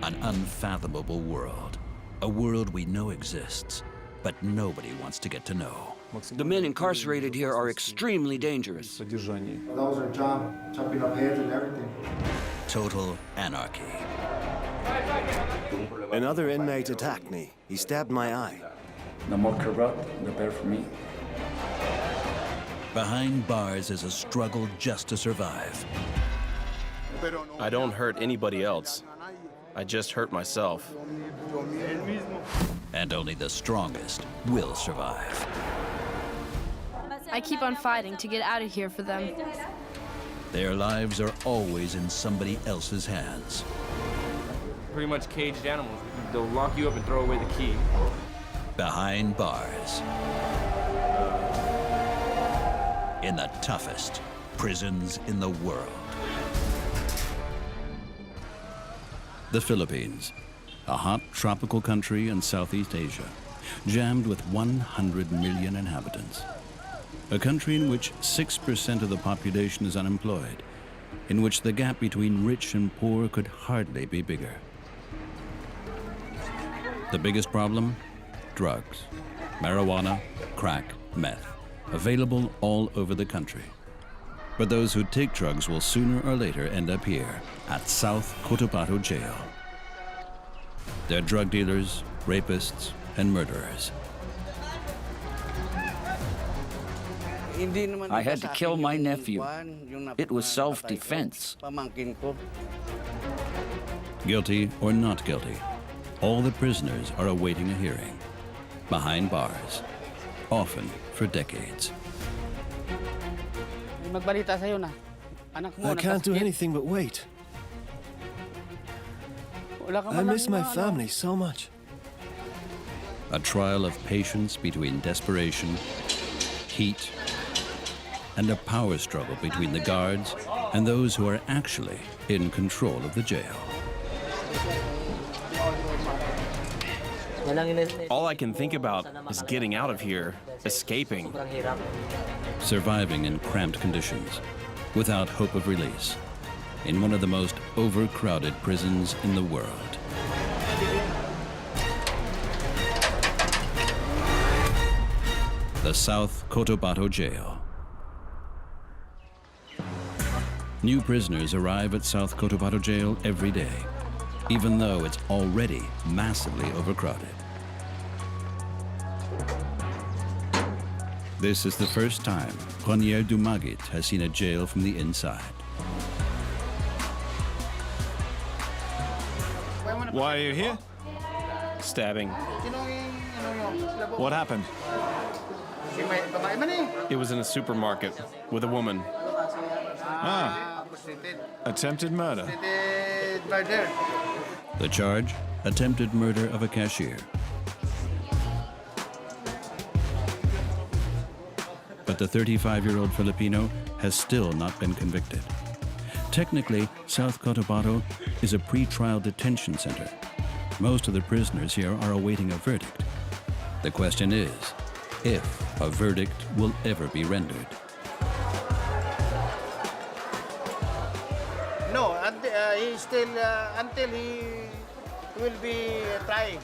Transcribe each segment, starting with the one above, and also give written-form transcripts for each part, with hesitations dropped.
An unfathomable world. A world we know exists, but nobody wants to get to know. The men incarcerated here are extremely dangerous. Those are chopping up heads and everything. Total anarchy. Another inmate attacked me. He stabbed my eye. The more corrupt, the better for me. Behind bars is a struggle just to survive. I don't hurt anybody else. I just hurt myself. And only the strongest will survive. I keep on fighting to get out of here for them. Their lives are always in somebody else's hands. Pretty much caged animals. They'll lock you up and throw away the key. Behind bars. In the toughest prisons in the world. The Philippines, a hot tropical country in Southeast Asia, jammed with 100 million inhabitants. A country in which 6% of the population is unemployed, in which the gap between rich and poor could hardly be bigger. The biggest problem? Drugs. Marijuana, crack, meth, available all over the country. But those who take drugs will sooner or later end up here at South Cotabato Jail. They're drug dealers, rapists, and murderers. I had to kill my nephew. It was self-defense. Guilty or not guilty, all the prisoners are awaiting a hearing. Behind bars, often for decades. I can't do anything but wait. I miss my family so much. A trial of patience between desperation, heat, and a power struggle between the guards and those who are actually in control of the jail. All I can think about is getting out of here, escaping. Surviving in cramped conditions, without hope of release, in one of the most overcrowded prisons in the world. The South Cotabato Jail. New prisoners arrive at South Cotabato Jail every day, even though it's already massively overcrowded. This is the first time Roniel Dumagit has seen a jail from the inside. Why are you here? Stabbing. What happened? It was in a supermarket with a woman. Ah, attempted murder. The charge? Attempted murder of a cashier. But the 35-year-old Filipino has still not been convicted. Technically, South Cotabato is a pre-trial detention center. Most of the prisoners here are awaiting a verdict. The question is, if a verdict will ever be rendered. No, he's still, until he will be trying.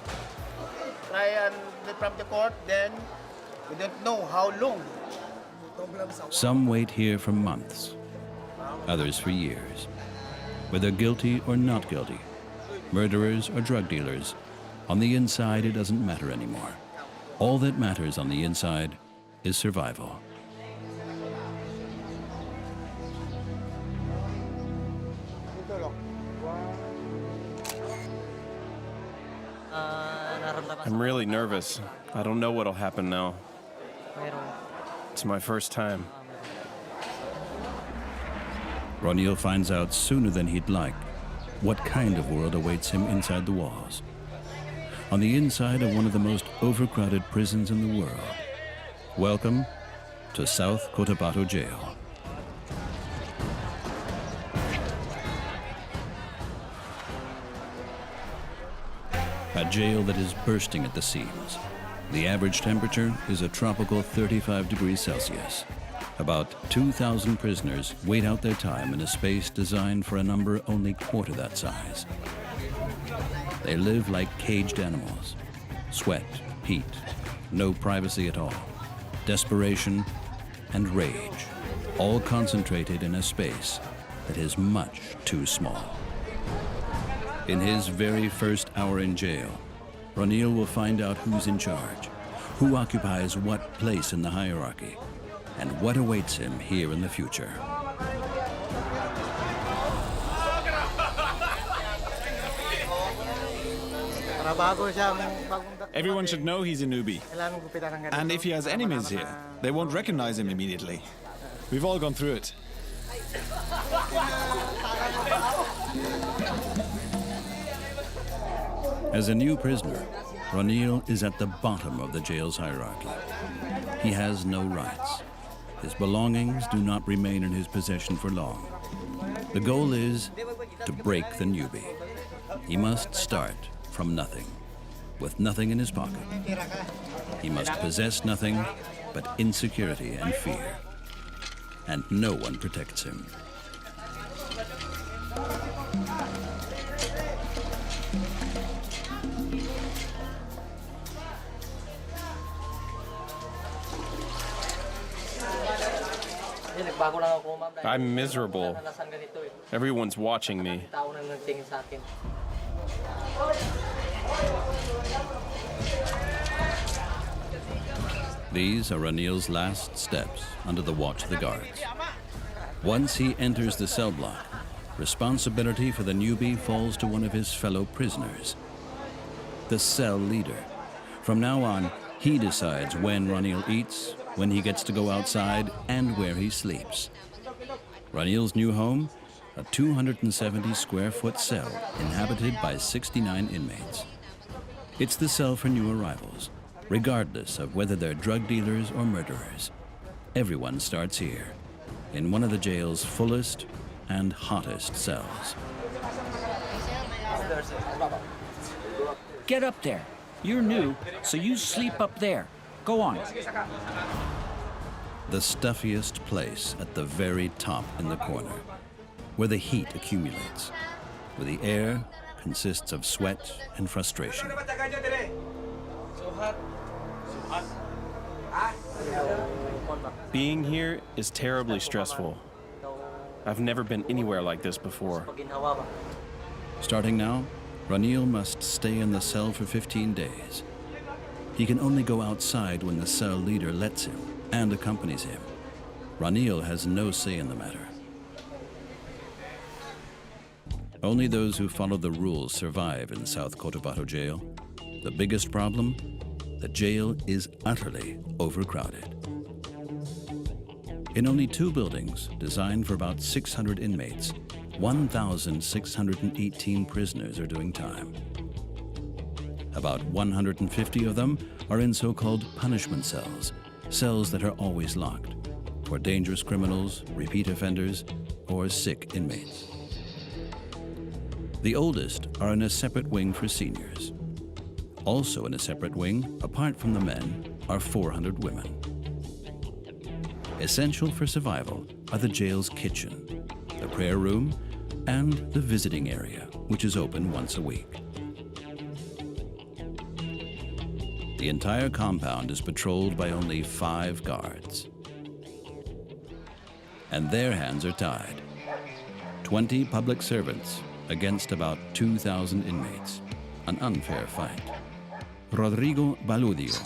And from the court, then we don't know how long. Some wait here for months, others for years. Whether guilty or not guilty, murderers or drug dealers, on the inside it doesn't matter anymore. All that matters on the inside is survival. I'm really nervous. I don't know what'll happen now. It's my first time. Roniel finds out sooner than he'd like what kind of world awaits him inside the walls. On the inside of one of the most overcrowded prisons in the world. Welcome to South Cotabato Jail. A jail that is bursting at the seams. The average temperature is a tropical 35 degrees Celsius. About 2,000 prisoners wait out their time in a space designed for a number only quarter that size. They live like caged animals. Sweat, heat, no privacy at all. Desperation and rage, all concentrated in a space that is much too small. In his very first hour in jail, Ronil will find out who's in charge, who occupies what place in the hierarchy, and what awaits him here in the future. Everyone should know he's a newbie. And if he has enemies here, they won't recognize him immediately. We've all gone through it. As a new prisoner, Ronil is at the bottom of the jail's hierarchy. He has no rights. His belongings do not remain in his possession for long. The goal is to break the newbie. He must start from nothing, with nothing in his pocket. He must possess nothing but insecurity and fear. And no one protects him. I'm miserable. Everyone's watching me. These are Ronil's last steps under the watch of the guards. Once he enters the cell block, responsibility for the newbie falls to one of his fellow prisoners, the cell leader. From now on, he decides when Ronil eats, when he gets to go outside, and where he sleeps. Ronil's new home, a 270-square-foot cell inhabited by 69 inmates. It's the cell for new arrivals, regardless of whether they're drug dealers or murderers. Everyone starts here, in one of the jail's fullest and hottest cells. Get up there. You're new, so you sleep up there. Go on. The stuffiest place at the very top in the corner, where the heat accumulates, where the air consists of sweat and frustration. Being here is terribly stressful. I've never been anywhere like this before. Starting now, Ronil must stay in the cell for 15 days. He can only go outside when the cell leader lets him and accompanies him. Ronil has no say in the matter. Only those who follow the rules survive in South Cotabato Jail. The biggest problem? The jail is utterly overcrowded. In only 2 buildings, designed for about 600 inmates, 1,618 prisoners are doing time. About 150 of them are in so-called punishment cells, cells that are always locked, for dangerous criminals, repeat offenders, or sick inmates. The oldest are in a separate wing for seniors. Also in a separate wing, apart from the men, are 400 women. Essential for survival are the jail's kitchen, the prayer room, and the visiting area, which is open once a week. The entire compound is patrolled by only 5 guards. And their hands are tied. 20 public servants against about 2,000 inmates. An unfair fight. Rodrigo Baludio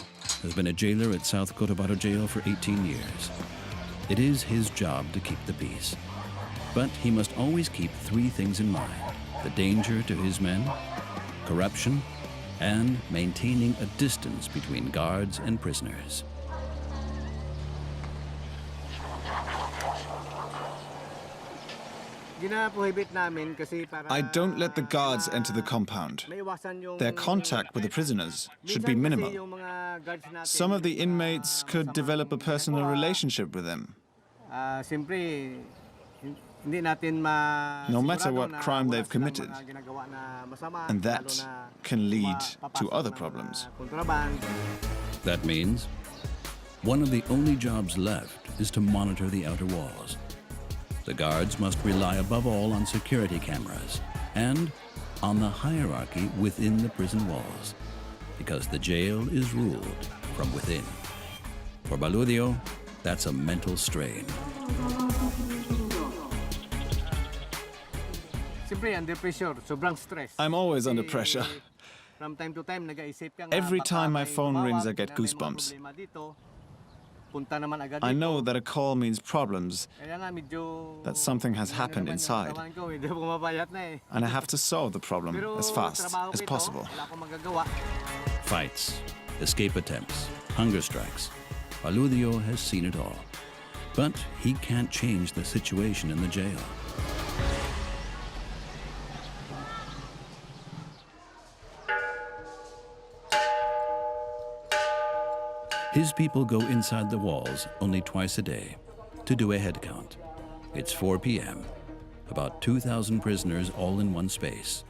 has been a jailer at South Cotabato Jail for 18 years. It is his job to keep the peace. But he must always keep 3 things in mind: the danger to his men, corruption, and maintaining a distance between guards and prisoners. I don't let the guards enter the compound. Their contact with the prisoners should be minimal. Some of the inmates could develop a personal relationship with them. No matter what crime they've committed. And that can lead to other problems. That means one of the only jobs left is to monitor the outer walls. The guards must rely above all on security cameras and on the hierarchy within the prison walls, because the jail is ruled from within. For Baludio, that's a mental strain. I'm always under pressure. Every time my phone rings, I get goosebumps. I know that a call means problems, that something has happened inside, and I have to solve the problem as fast as possible. Fights, escape attempts, hunger strikes. Baludio has seen it all. But he can't change the situation in the jail. His people go inside the walls only twice a day to do a head count. It's 4 p.m., about 2,000 prisoners all in one space,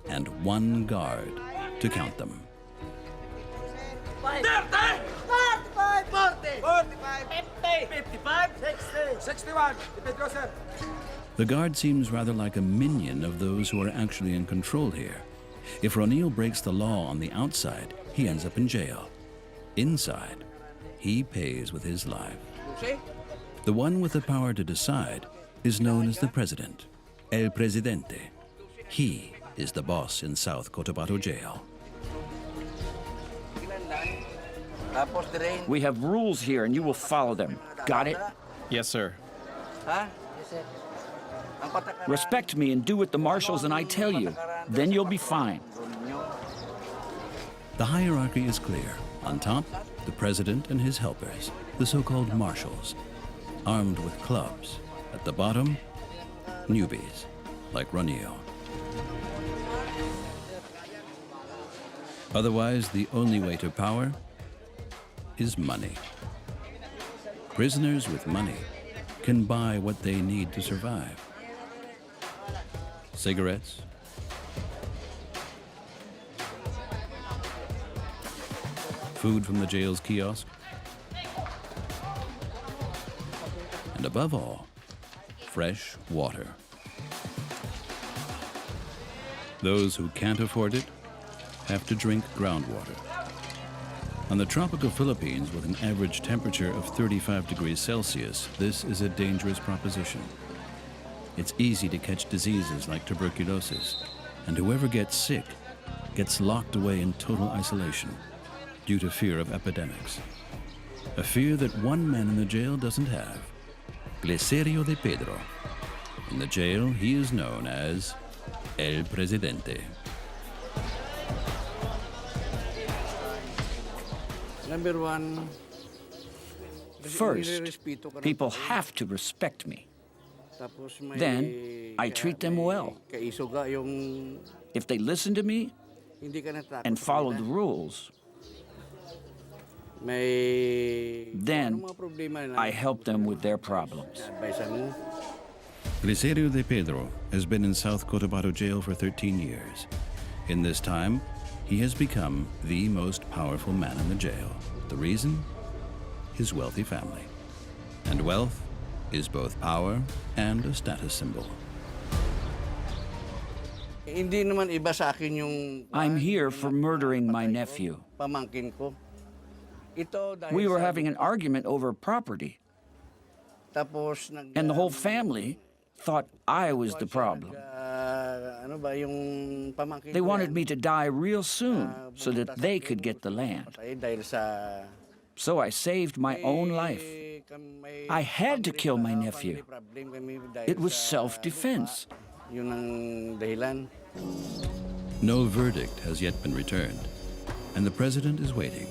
and one guard to count them. 30, 45, 40, 45, 50, 55, 60, 61. The guard seems rather like a minion of those who are actually in control here. If Ronil breaks the law on the outside, he ends up in jail. Inside, he pays with his life. The one with the power to decide is known as the president, El Presidente. He is the boss in South Cotabato Jail. We have rules here, and you will follow them. Got it? Yes, sir. Respect me and do what the marshals and I tell you. Then you'll be fine. The hierarchy is clear. On top, the president and his helpers, the so-called marshals, armed with clubs. At the bottom, newbies, like Ronil. Otherwise, the only way to power is money. Prisoners with money can buy what they need to survive. Cigarettes, food from the jail's kiosk, and above all, fresh water. Those who can't afford it have to drink groundwater. On the tropical Philippines, with an average temperature of 35 degrees Celsius, this is a dangerous proposition. It's easy to catch diseases like tuberculosis, and whoever gets sick gets locked away in total isolation due to fear of epidemics. A fear that one man in the jail doesn't have, Gleserio de Pedro. In the jail, he is known as El Presidente. Number one, first, people have to respect me. Then, I treat them well. If they listen to me and follow the rules, then I help them with their problems. Gleserio de Pedro has been in South Cotabato Jail for 13 years. In this time, he has become the most powerful man in the jail. The reason? His wealthy family. And wealth is both power and a status symbol. I'm here for murdering my nephew. We were having an argument over property, and the whole family thought I was the problem. They wanted me to die real soon so that they could get the land. So I saved my own life. I had to kill my nephew. It was self-defense. No verdict has yet been returned, and the president is waiting.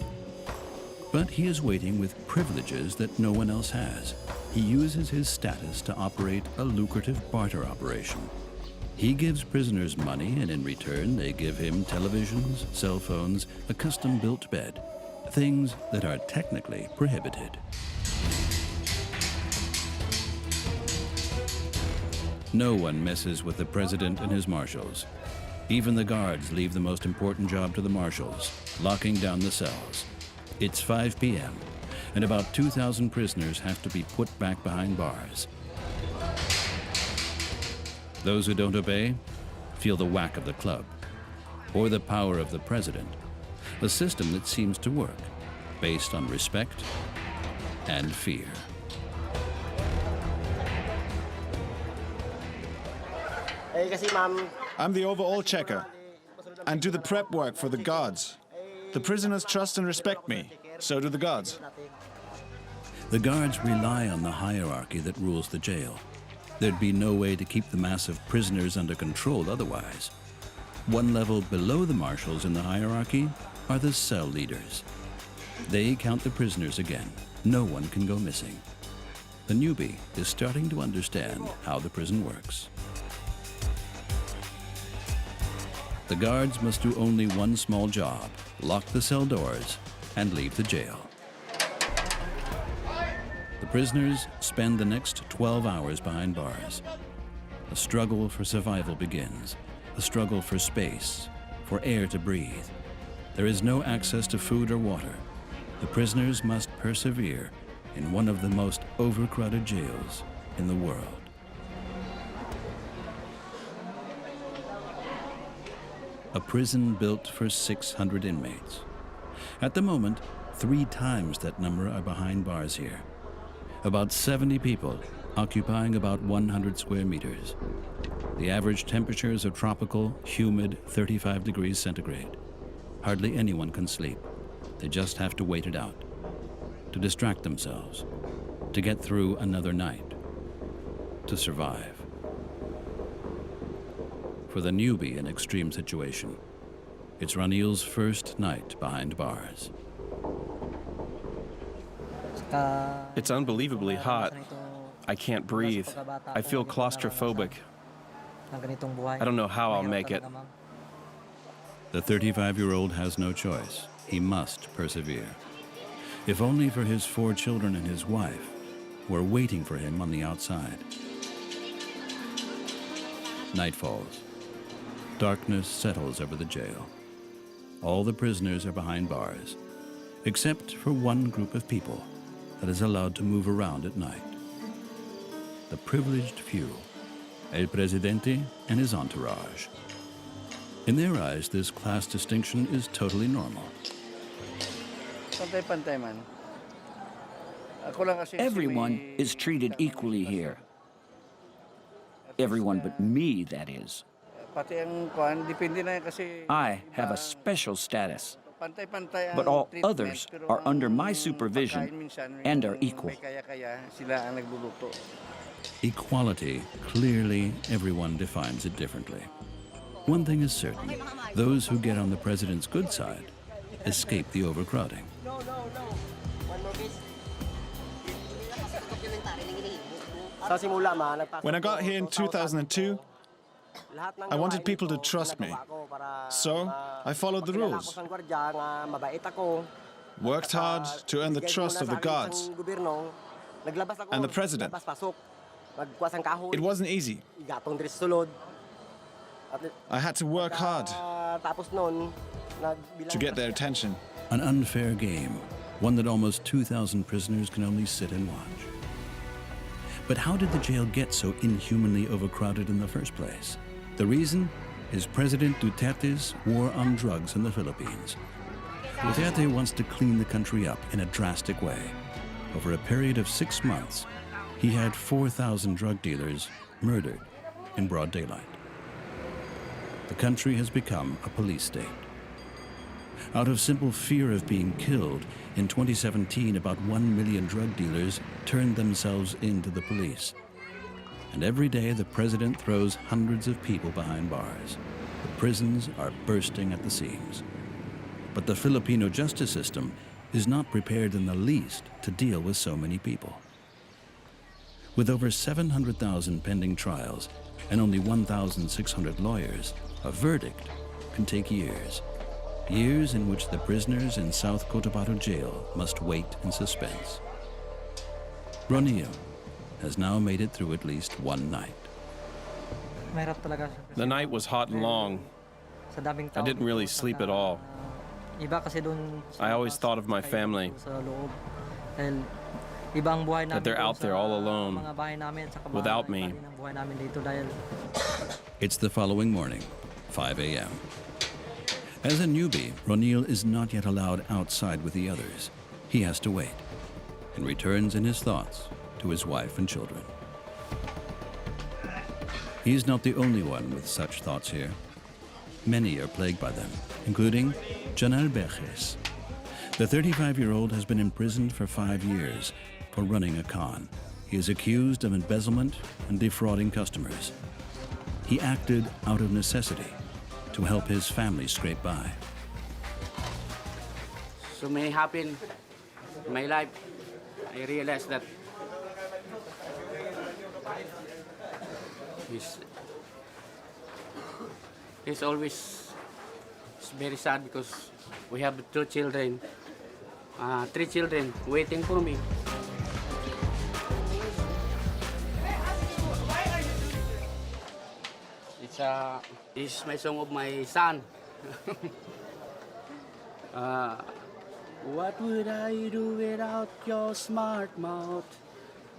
But he is waiting with privileges that no one else has. He uses his status to operate a lucrative barter operation. He gives prisoners money, and in return, they give him televisions, cell phones, a custom-built bed, things that are technically prohibited. No one messes with the president and his marshals. Even the guards leave the most important job to the marshals, locking down the cells. It's 5 p.m., and about 2,000 prisoners have to be put back behind bars. Those who don't obey feel the whack of the club, or the power of the president, a system that seems to work, based on respect and fear. I'm the overall checker and do the prep work for the guards. The prisoners trust and respect me. So do the guards. The guards rely on the hierarchy that rules the jail. There'd be no way to keep the mass of prisoners under control otherwise. One level below the marshals in the hierarchy are the cell leaders. They count the prisoners again. No one can go missing. The newbie is starting to understand how the prison works. The guards must do only one small job: lock the cell doors and leave the jail. The prisoners spend the next 12 hours behind bars. A struggle for survival begins, a struggle for space, for air to breathe. There is no access to food or water. The prisoners must persevere in one of the most overcrowded jails in the world. A prison built for 600 inmates. At the moment, 3 times that number are behind bars here. About 70 people occupying about 100 square meters. The average temperatures are tropical, humid, 35 degrees centigrade. Hardly anyone can sleep. They just have to wait it out, to distract themselves, to get through another night, to survive. For the newbie in extreme situation, it's Ranil's first night behind bars. It's unbelievably hot. I can't breathe. I feel claustrophobic. I don't know how I'll make it. The 35-year-old has no choice. He must persevere. If only for his 4 children and his wife, who are waiting for him on the outside. Night falls. Darkness settles over the jail. All the prisoners are behind bars, except for one group of people that is allowed to move around at night. The privileged few, El Presidente and his entourage. In their eyes, this class distinction is totally normal. Everyone is treated equally here. Everyone but me, that is. I have a special status, but all others are under my supervision and are equal. Equality, clearly everyone defines it differently. One thing is certain, those who get on the president's good side escape the overcrowding. When I got here in 2002, I wanted people to trust me. So I followed the rules. Worked hard to earn the trust of the guards and the president. It wasn't easy. I had to work hard to get their attention. An unfair game, one that almost 2,000 prisoners can only sit and watch. But how did the jail get so inhumanly overcrowded in the first place? The reason is President Duterte's war on drugs in the Philippines. Duterte wants to clean the country up in a drastic way. Over a period of 6 months, he had 4,000 drug dealers murdered in broad daylight. The country has become a police state. Out of simple fear of being killed, in 2017, about 1 million drug dealers turned themselves into the police. And every day, the president throws hundreds of people behind bars. The prisons are bursting at the seams. But the Filipino justice system is not prepared in the least to deal with so many people. With over 700,000 pending trials and only 1,600 lawyers, a verdict can take years. Years in which the prisoners in South Cotabato Jail must wait in suspense. Ranil has now made it through at least one night. The night was hot and long. I didn't really sleep at all. I always thought of my family, that they're out there all alone, without me. It's the following morning, 5 a.m. As a newbie, Ronil is not yet allowed outside with the others. He has to wait and returns in his thoughts to his wife and children. He's not the only one with such thoughts here. Many are plagued by them, including Janelle Berges. The 35-year-old has been imprisoned for 5 years for running a con. He is accused of embezzlement and defrauding customers. He acted out of necessity to help his family scrape by. So many happened in my life. I realized that it's always very sad because we have 3 children waiting for me. It's my song of my son. What would I do without your smart mouth?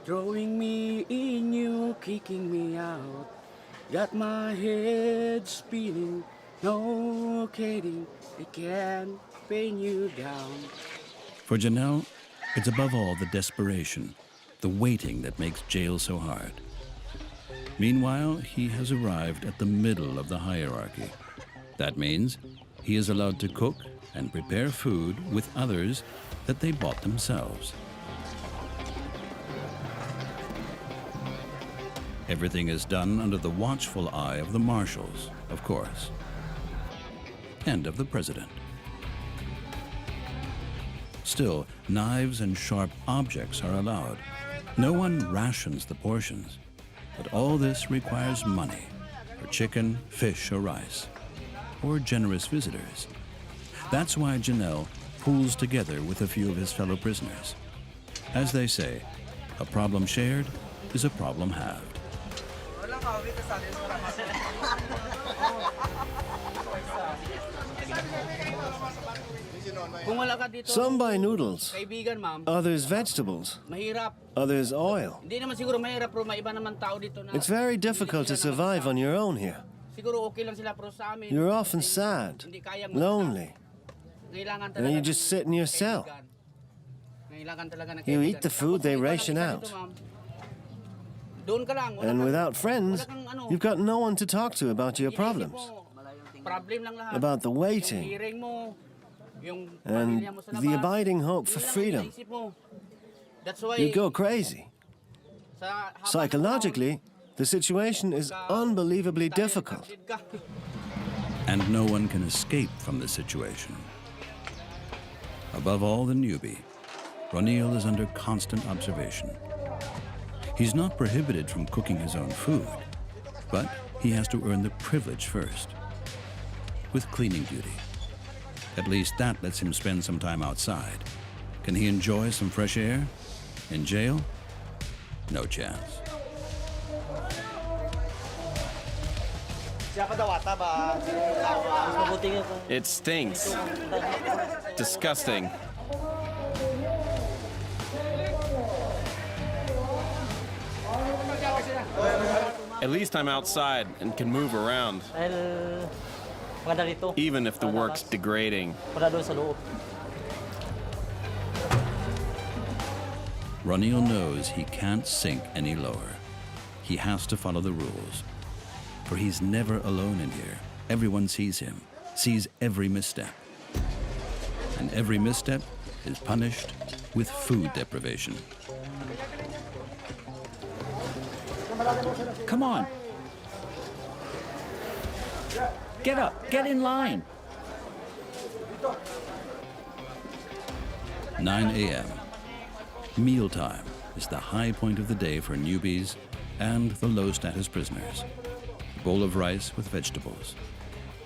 Throwing me in you, kicking me out. Got my head spinning, no kidding, I can't pin you down. For Janelle, it's above all the desperation, the waiting that makes jail so hard. Meanwhile, he has arrived at the middle of the hierarchy. That means he is allowed to cook and prepare food with others that they bought themselves. Everything is done under the watchful eye of the marshals, of course, and of the president. Still, knives and sharp objects are allowed. No one rations the portions, but all this requires money for chicken, fish, or rice, or generous visitors. That's why Janelle pools together with a few of his fellow prisoners. As they say, a problem shared is a problem halved. Some buy noodles, others vegetables, others oil. It's very difficult to survive on your own here. You're often sad, lonely, and then you just sit in your cell. You eat the food they ration out. And without friends, you've got no one to talk to about your problems, about the waiting, and the abiding hope for freedom. You go crazy. Psychologically, the situation is unbelievably difficult. And no one can escape from the situation. Above all, the newbie, Ronil is under constant observation. He's not prohibited from cooking his own food, but he has to earn the privilege first, with cleaning duty. At least that lets him spend some time outside. Can he enjoy some fresh air? In jail? No chance. It stinks. Disgusting. At least I'm outside and can move around. Even if the work's degrading. Ronil knows he can't sink any lower. He has to follow the rules. For he's never alone in here. Everyone sees him, sees every misstep. And every misstep is punished with food deprivation. Come on. Get up, get in line. 9 a.m. Mealtime is the high point of the day for newbies and the low-status prisoners. A bowl of rice with vegetables.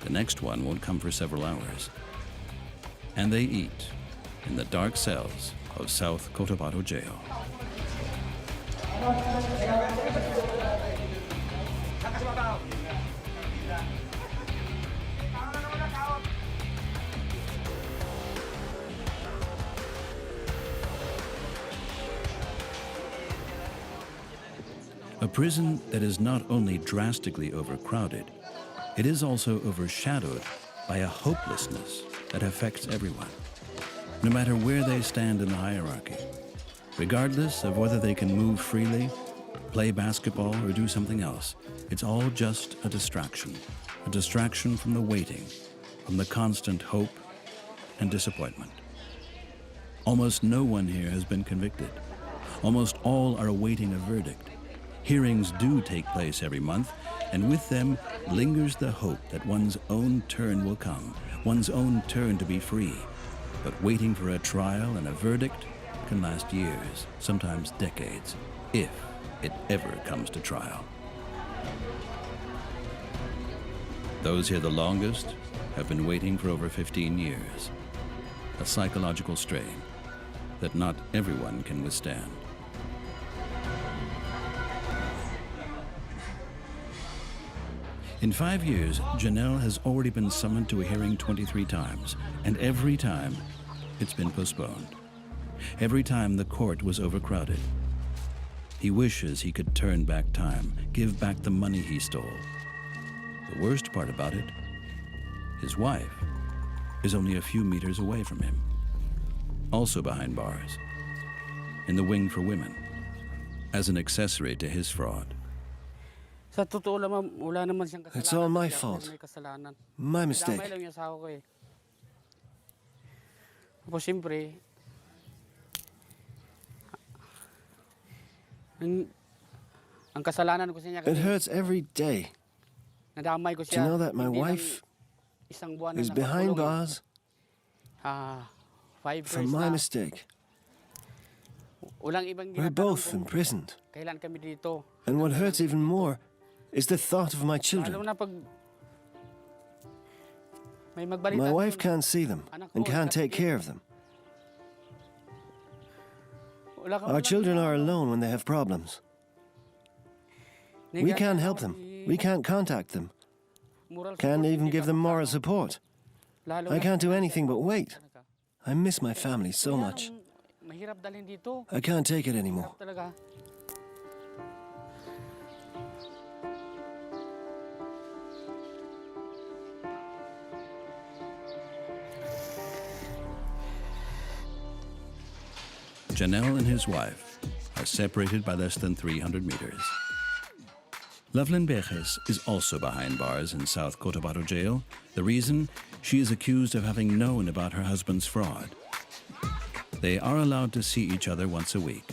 The next one won't come for several hours. And they eat in the dark cells of South Cotabato Jail. A prison that is not only drastically overcrowded, it is also overshadowed by a hopelessness that affects everyone, no matter where they stand in the hierarchy, regardless of whether they can move freely, play basketball, or do something else. It's all just a distraction from the waiting, from the constant hope and disappointment. Almost no one here has been convicted. Almost all are awaiting a verdict. Hearings do take place every month, and with them lingers the hope that one's own turn will come, one's own turn to be free. But waiting for a trial and a verdict can last years, sometimes decades, if it ever comes to trial. Those here the longest have been waiting for over 15 years, a psychological strain that not everyone can withstand. In 5 years, Janelle has already been summoned to a hearing 23 times, and every time it's been postponed. Every time the court was overcrowded. He wishes he could turn back time, give back the money he stole. The worst part about it, his wife is only a few meters away from him, also behind bars, in the wing for women, as an accessory to his fraud. It's all my fault. My mistake. It hurts every day to know that my wife is behind bars from my mistake. We're both imprisoned. And what hurts even more is the thought of my children. My wife can't see them and can't take care of them. Our children are alone when they have problems. We can't help them. We can't contact them. Can't even give them moral support. I can't do anything but wait. I miss my family so much. I can't take it anymore. Janelle and his wife are separated by less than 300 meters. Lovelyn Bejes is also behind bars in South Cotabato Jail. The reason? She is accused of having known about her husband's fraud. They are allowed to see each other once a week,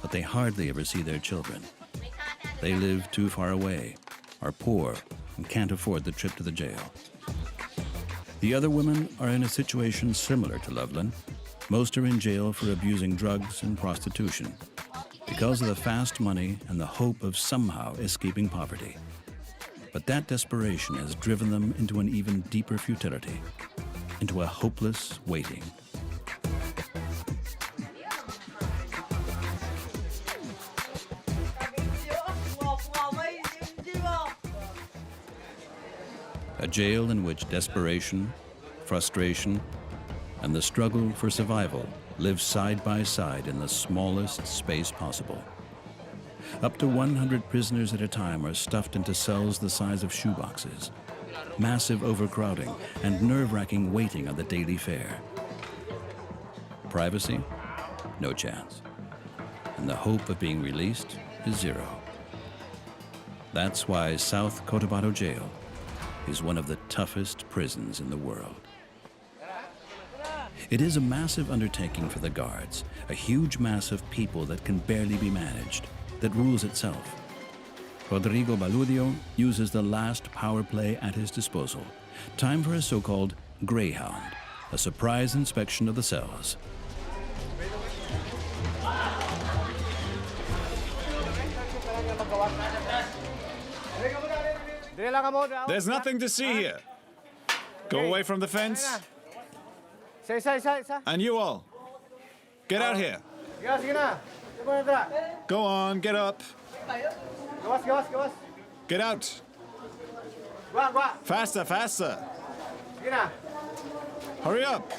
but they hardly ever see their children. They live too far away, are poor, and can't afford the trip to the jail. The other women are in a situation similar to Lovelyn. Most are in jail for abusing drugs and prostitution because of the fast money and the hope of somehow escaping poverty. But that desperation has driven them into an even deeper futility, into a hopeless waiting. A jail in which desperation, frustration, and the struggle for survival live side by side in the smallest space possible. Up to 100 prisoners at a time are stuffed into cells the size of shoeboxes. Massive overcrowding and nerve-wracking waiting on the daily fare. Privacy? No chance. And the hope of being released is zero. That's why South Cotabato Jail is one of the toughest prisons in the world. It is a massive undertaking for the guards, a huge mass of people that can barely be managed, that rules itself. Rodrigo Baludio uses the last power play at his disposal. Time for a so-called Greyhound, a surprise inspection of the cells. There's nothing to see here. Go away from the fence. And you all, get out here. Go on, get up. Get out. Faster, faster. Hurry up.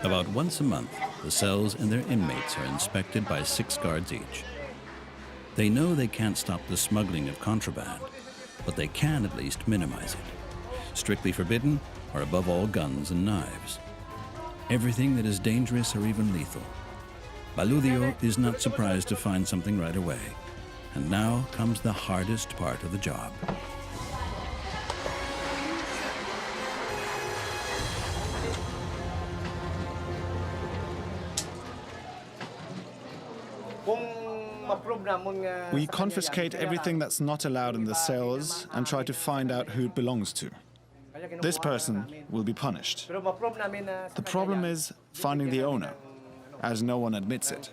About once a month, the cells and their inmates are inspected by 6 guards each. They know they can't stop the smuggling of contraband, but they can at least minimize it. Strictly forbidden are above all guns and knives. Everything that is dangerous or even lethal. Baludio is not surprised to find something right away. And now comes the hardest part of the job. We confiscate everything that's not allowed in the cells and try to find out who it belongs to. This person will be punished. The problem is finding the owner, as no one admits it.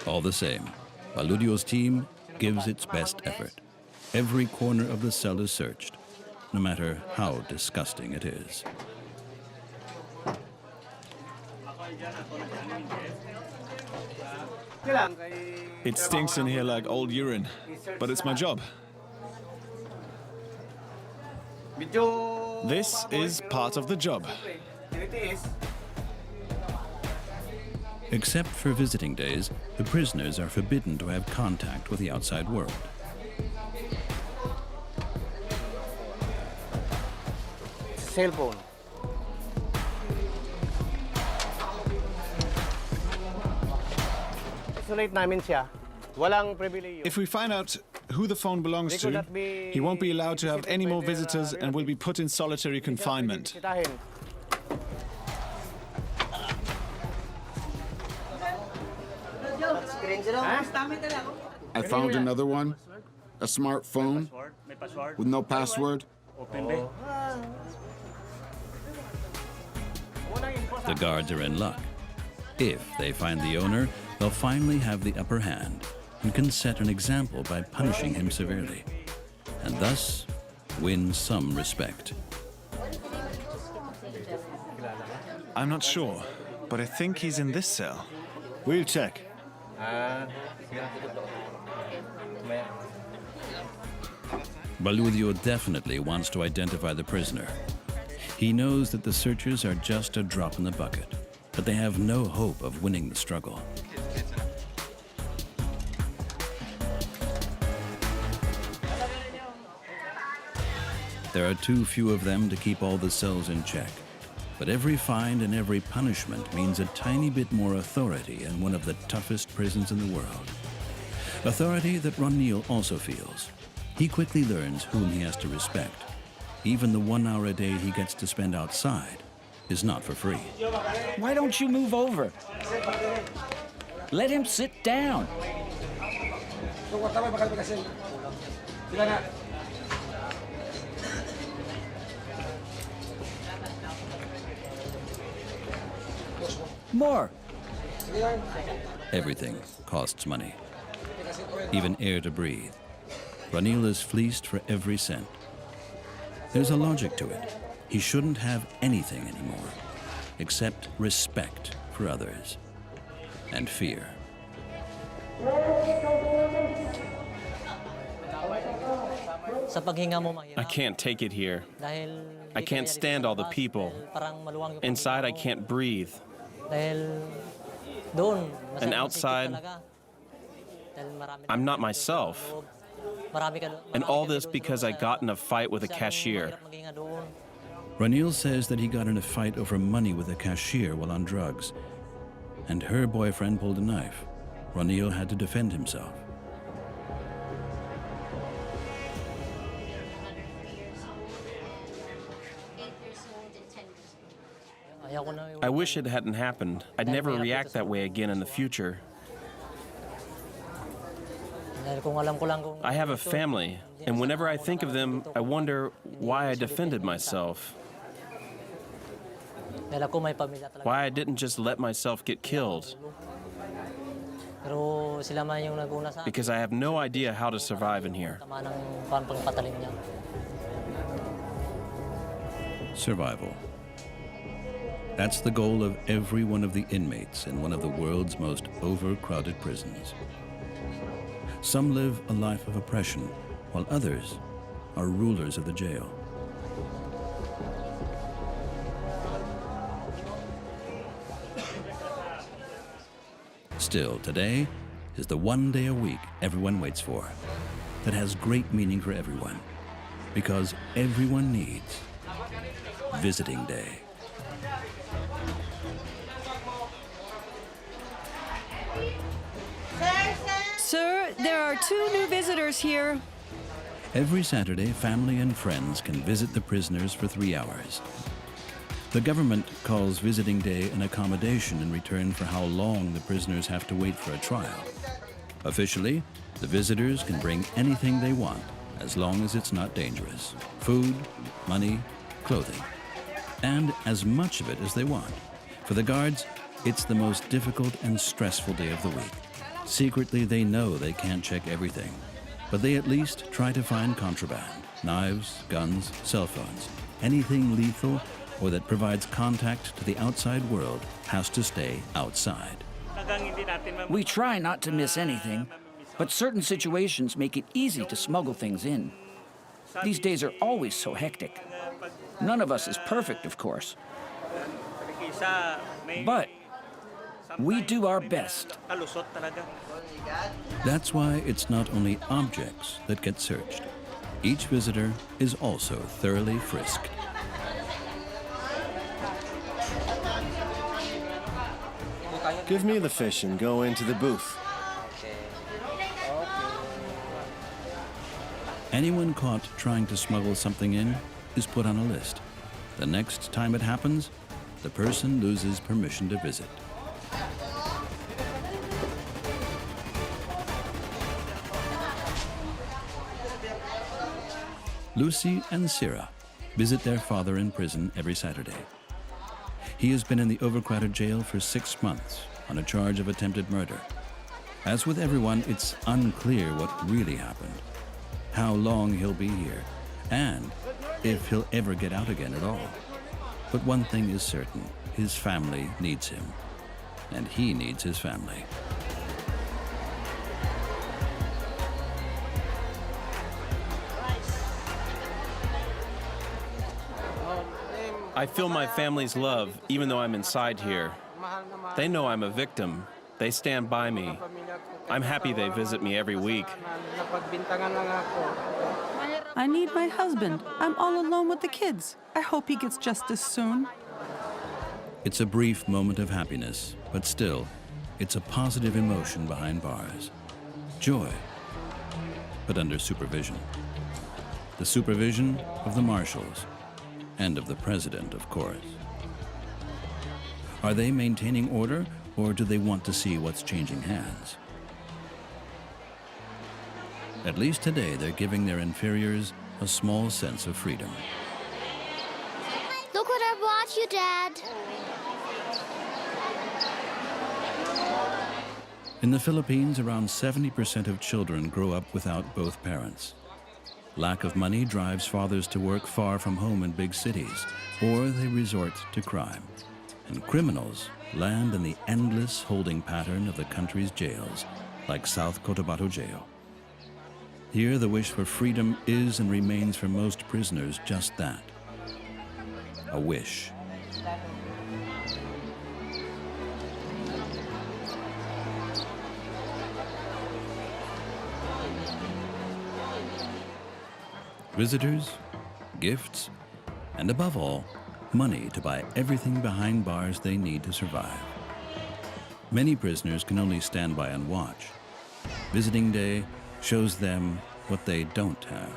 All the same, Baludio's team gives its best effort. Every corner of the cell is searched, no matter how disgusting it is. It stinks in here like old urine, but it's my job. This is part of the job. Except for visiting days, the prisoners are forbidden to have contact with the outside world. Cellphone. Isolate namin siya. Walang pribileyo. If we find out who the phone belongs to, he won't be allowed to have any more visitors and will be put in solitary confinement. I found another one, a smartphone with no password. The guards are in luck. If they find the owner, they'll finally have the upper hand and can set an example by punishing him severely, and thus win some respect. I'm not sure, but I think he's in this cell. We'll check. Baludio definitely wants to identify the prisoner. He knows that the searchers are just a drop in the bucket, but they have no hope of winning the struggle. There are too few of them to keep all the cells in check, but every fine and every punishment means a tiny bit more authority in one of the toughest prisons in the world. Authority that Ranil also feels. He quickly learns whom he has to respect. Even the 1 hour a day he gets to spend outside is not for free. Why don't you move over? Let him sit down. More. Everything costs money, even air to breathe. Ranil is fleeced for every cent. There's a logic to it. He shouldn't have anything anymore, except respect for others and fear. I can't take it here. I can't stand all the people. Inside, I can't breathe. And outside, I'm not myself. And all this because I got in a fight with a cashier. Ranil says that he got in a fight over money with a cashier while on drugs, and her boyfriend pulled a knife. Ranil had to defend himself. I wish it hadn't happened. I'd never react that way again in the future. I have a family, and whenever I think of them, I wonder why I defended myself. Why I didn't just let myself get killed. Because I have no idea how to survive in here. Survival. That's the goal of every one of the inmates in one of the world's most overcrowded prisons. Some live a life of oppression, while others are rulers of the jail. Still, today, is the one day a week everyone waits for, that has great meaning for everyone, because everyone needs visiting day. Sir, there are 2 new visitors here. Every Saturday, family and friends can visit the prisoners for 3 hours. The government calls visiting day an accommodation in return for how long the prisoners have to wait for a trial. Officially, the visitors can bring anything they want as long as it's not dangerous. Food, money, clothing, and as much of it as they want. For the guards, it's the most difficult and stressful day of the week. Secretly, they know they can't check everything, but they at least try to find contraband, knives, guns, cell phones. Anything lethal or that provides contact to the outside world has to stay outside. We try not to miss anything, but certain situations make it easy to smuggle things in. These days are always so hectic. None of us is perfect, of course. But we do our best. That's why it's not only objects that get searched. Each visitor is also thoroughly frisked. Give me the fish and go into the booth. Anyone caught trying to smuggle something in is put on a list. The next time it happens, the person loses permission to visit. Lucy and Syrah visit their father in prison every Saturday. He has been in the overcrowded jail for 6 months on a charge of attempted murder. As with everyone, it's unclear what really happened, how long he'll be here, and if he'll ever get out again at all. But one thing is certain, his family needs him, and he needs his family. I feel my family's love, even though I'm inside here. They know I'm a victim. They stand by me. I'm happy they visit me every week. I need my husband. I'm all alone with the kids. I hope he gets justice soon. It's a brief moment of happiness, but still, it's a positive emotion behind bars. Joy, but under supervision. The supervision of the marshals, and of the president, of course. Are they maintaining order, or do they want to see what's changing hands? At least today, they're giving their inferiors a small sense of freedom. Look what I brought you, Dad. In the Philippines, around 70% of children grow up without both parents. Lack of money drives fathers to work far from home in big cities, or they resort to crime. And criminals land in the endless holding pattern of the country's jails, like South Cotabato Jail. Here, the wish for freedom is and remains for most prisoners just that, a wish. Visitors, gifts, and above all, money to buy everything behind bars they need to survive. Many prisoners can only stand by and watch. Visiting day shows them what they don't have.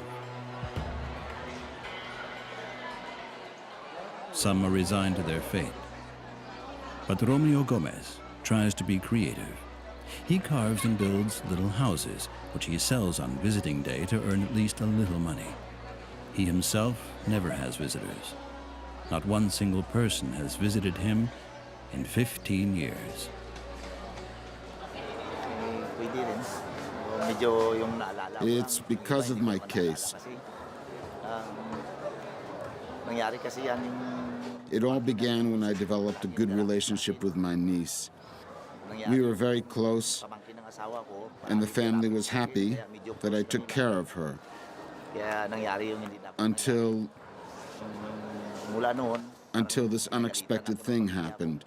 Some are resigned to their fate. But Romeo Gomez tries to be creative. He carves and builds little houses, which he sells on visiting day to earn at least a little money. He himself never has visitors. Not one single person has visited him in 15 years. It's because of my case. It all began when I developed a good relationship with my niece. We were very close, and the family was happy that I took care of her. Until this unexpected thing happened.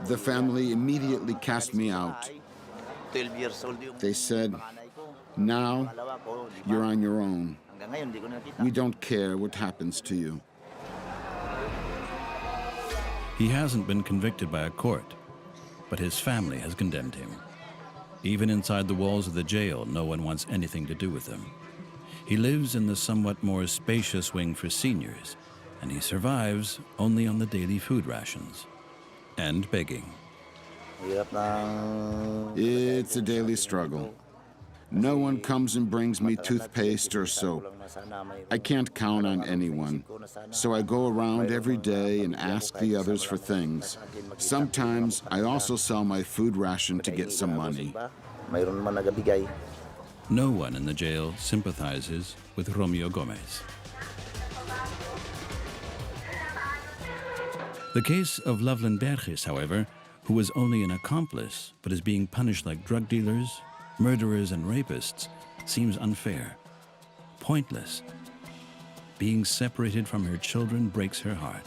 The family immediately cast me out. They said, now you're on your own. We don't care what happens to you. He hasn't been convicted by a court, but his family has condemned him. Even inside the walls of the jail, no one wants anything to do with him. He lives in the somewhat more spacious wing for seniors, and he survives only on the daily food rations and begging. It's a daily struggle. No one comes and brings me toothpaste or soap. I can't count on anyone, so I go around every day and ask the others for things. Sometimes I also sell my food ration to get some money. No one in the jail sympathizes with Romeo Gomez. The case of Loveland Berges, however, who was only an accomplice but is being punished like drug dealers, murderers, and rapists, seems unfair, pointless. Being separated from her children breaks her heart.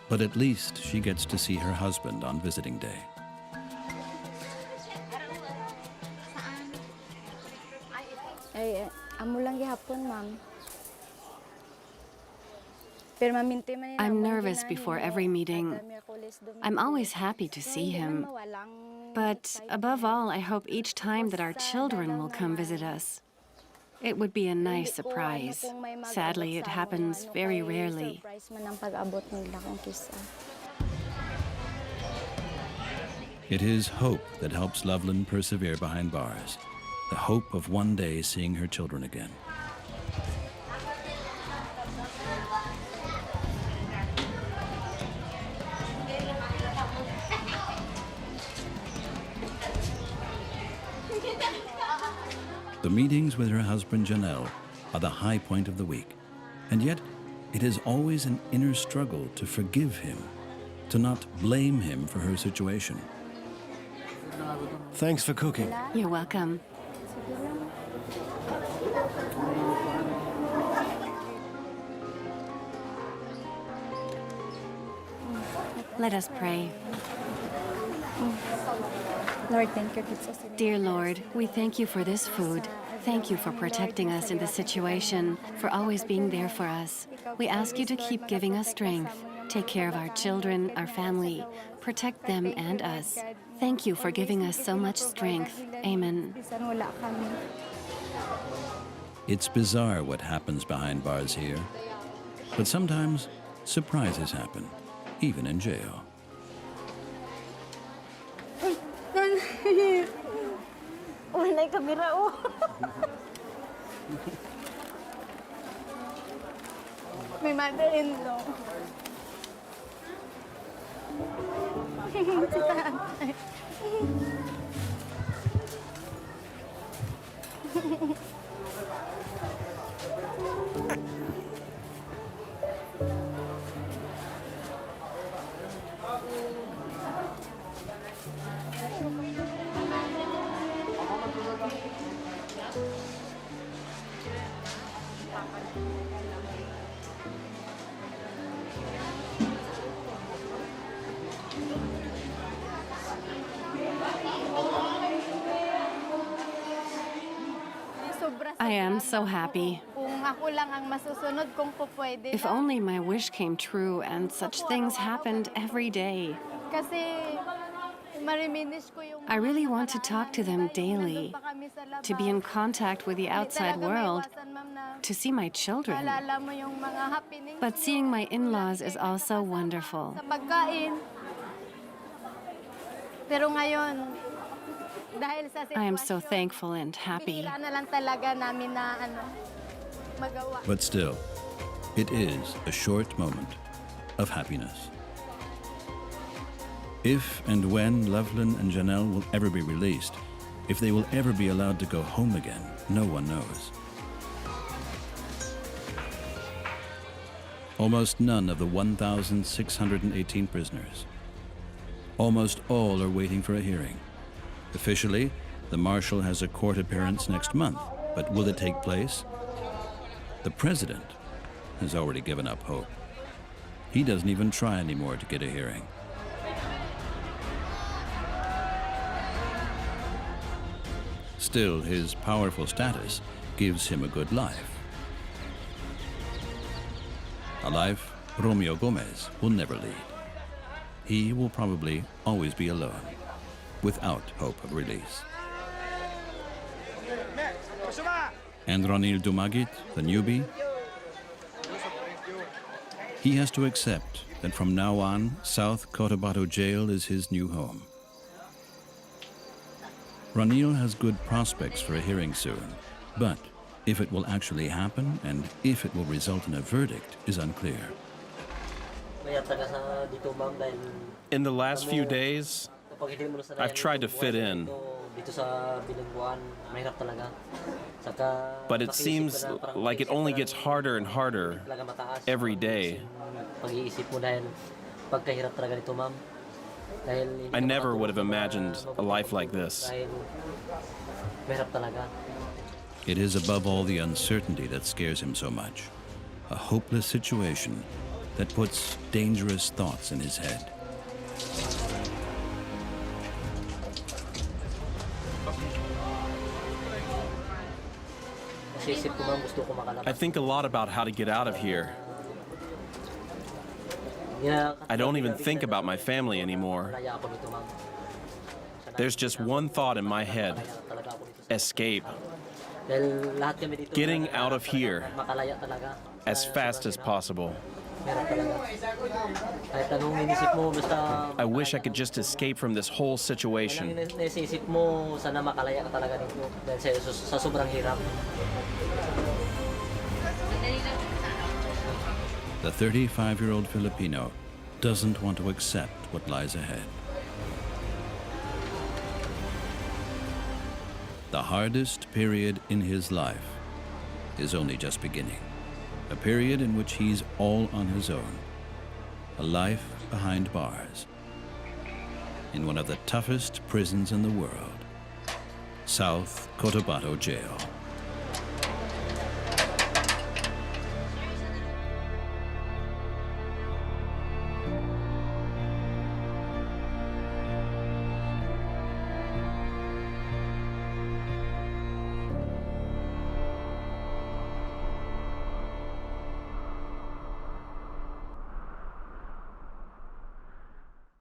But at least she gets to see her husband on visiting day. I'm nervous before every meeting. I'm always happy to see him. But above all, I hope each time that our children will come visit us. It would be a nice surprise. Sadly, it happens very rarely. It is hope that helps Loveland persevere behind bars, the hope of one day seeing her children again. The meetings with her husband Janelle are the high point of the week, and yet it is always an inner struggle to forgive him, to not blame him for her situation. Thanks for cooking. You're welcome. Let us pray. Lord, thank you. Dear Lord, we thank you for this food. Thank you for protecting us in this situation, for always being there for us. We ask you to keep giving us strength. Take care of our children, our family. Protect them and us. Thank you for giving us so much strength. Amen. It's bizarre what happens behind bars here, but sometimes surprises happen, even in jail. Walay kamera, oh. May mother-in-law. Si tatay. I am so happy. If only my wish came true and such things happened every day. I really want to talk to them daily, to be in contact with the outside world, to see my children. But seeing my in-laws is also wonderful. I am so thankful and happy. But still, it is a short moment of happiness. If and when Loveland and Janelle will ever be released, if they will ever be allowed to go home again, no one knows. Almost none of the 1,618 prisoners. Almost all are waiting for a hearing. Officially, the marshal has a court appearance next month, but will it take place? The president has already given up hope. He doesn't even try anymore to get a hearing. Still, his powerful status gives him a good life. A life Romeo Gomez will never lead. He will probably always be alone, without hope of release. And Ronil Dumagit, the newbie, he has to accept that from now on, South Cotabato Jail is his new home. Ronil has good prospects for a hearing soon, but if it will actually happen and if it will result in a verdict is unclear. In the last few days, I've tried to fit in. But it seems like it only gets harder and harder every day. I never would have imagined a life like this. It is above all the uncertainty that scares him so much. A hopeless situation that puts dangerous thoughts in his head. I think a lot about how to get out of here. I don't even think about my family anymore. There's just one thought in my head: escape. Getting out of here as fast as possible. I wish I could just escape from this whole situation. The 35-year-old Filipino doesn't want to accept what lies ahead. The hardest period in his life is only just beginning. A period in which he's all on his own. A life behind bars. In one of the toughest prisons in the world. South Cotabato Jail.